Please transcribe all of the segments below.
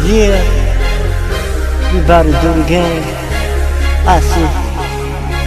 Yeah, we about to do the game. I see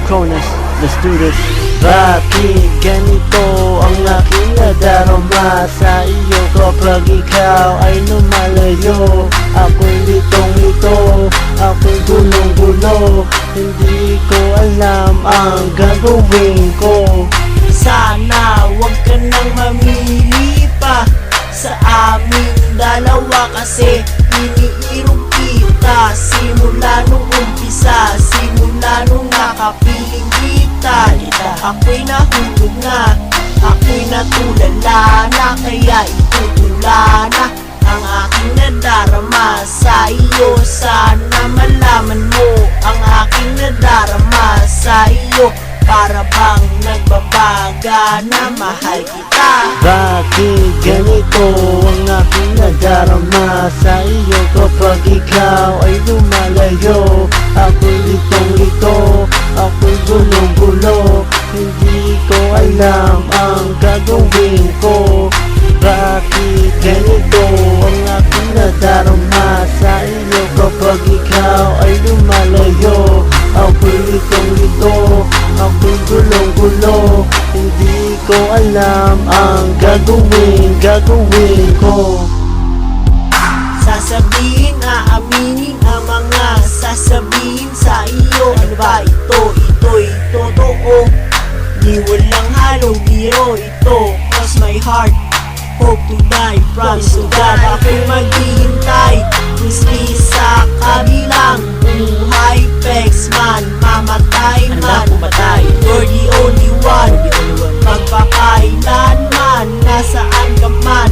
Cronus, let's do this. Bakit ganito ang aking nadarama sa iyo kapag ikaw ay lumalayo? Ako'y litong-lito, ako'y gulong-gulo, hindi ko alam ang gagawin ko. Sana wag ka nang mamili pa sa aming dalawa, kasi iniirong kita simula nung umpisa, simula nung nakapiling kita. Ako'y nahulog na, ako'y natulala na, kaya itutula na ang aking nadarama sa iyo. Sana malaman mo ang aking nadarama sa iyo, para bang nagbabaga na mahal kita. Bakit ganito ang aking nadarama sa iyo kapag ikaw ay lumalayo? Ako'y litong-lito, ako'y gulong-gulo, hindi ko alam ang gagawin ko. Bakit ganito ang aking nadarama sa iyo kapag ikaw ay lumalayo? Ako'y litong-lito, ako'y gulong-gulo, hindi ko alam ang gagawin ko. Sasabihin, aaminin ang mga sasabihin sa iyo. Ano ba ito? Ito'y totoo, di walang halong biro ito. Cross my heart, hope to die, promise to God. Ako'y maghihintay, miski sa kabilang buhay. Pegs man, mamatay man, you're the only one. Magpakailanman, nasaan ka man,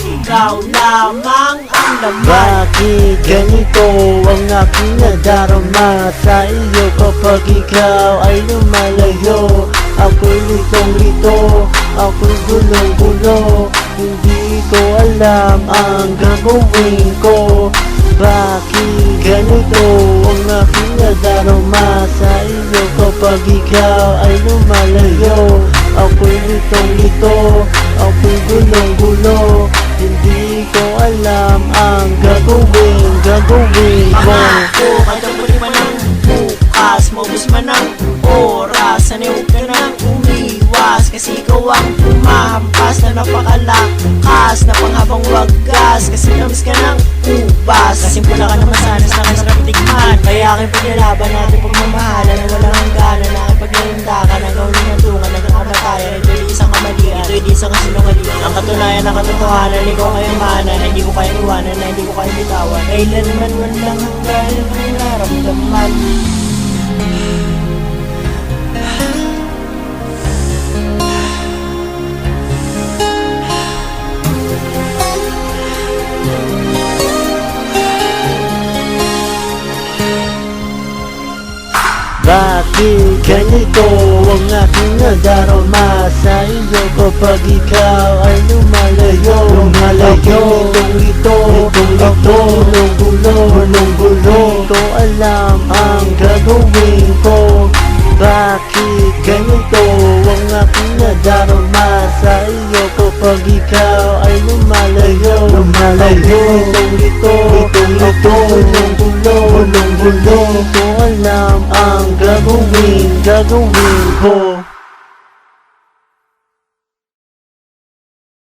ikaw lamang ang laman. Bakit ganito ang aking nadarama sa iyo kapag ikaw ay lumalayo? Ako'y litong-lito, ako'y gulong-gulo, hindi ko alam ang gagawin ko. Bakit ganito ang aking nadarama sa iyo kapag ikaw ay lumalayo? Ako'y litong-lito, ako'y gulong-gulo, hindi ko alam ang gagawin ko. Pangako, kadamuli man ang bukas, maubos man ang oras, sana huwag ka nang umiwas, kasi ikaw ang pumahampas na napakalakas na panghabang wagas, kasi namis ka ng ubas. Kasimpula ka naman sana sa kasarap tikman, kaya aking paglalaban natin pagmamahalan na walang hangganan, na aking paglalandakan ang gawin ng tungan ng kamatayan. Ito'y di isang kamalian, ito'y di isang kasinungalingan. Ang katunayan ng katotohanan, ikaw kayamanan, na hindi ko kaya iwanan, na hindi ko kaya bitawan. Kailanman walang hangganan ang nararamdaman. Bakit ganito ang aking nadarama sa iyo kapag ikaw ay lumalayo? Litong-lito, gulong-gulo, hindi ko alam ang gagawin ko. Bakit ganito ang aking nadarama sa iyo kapag ikaw ay lumalayo? Litong-lito, gulong-gulo, hindi ko alam ang gagawin ko.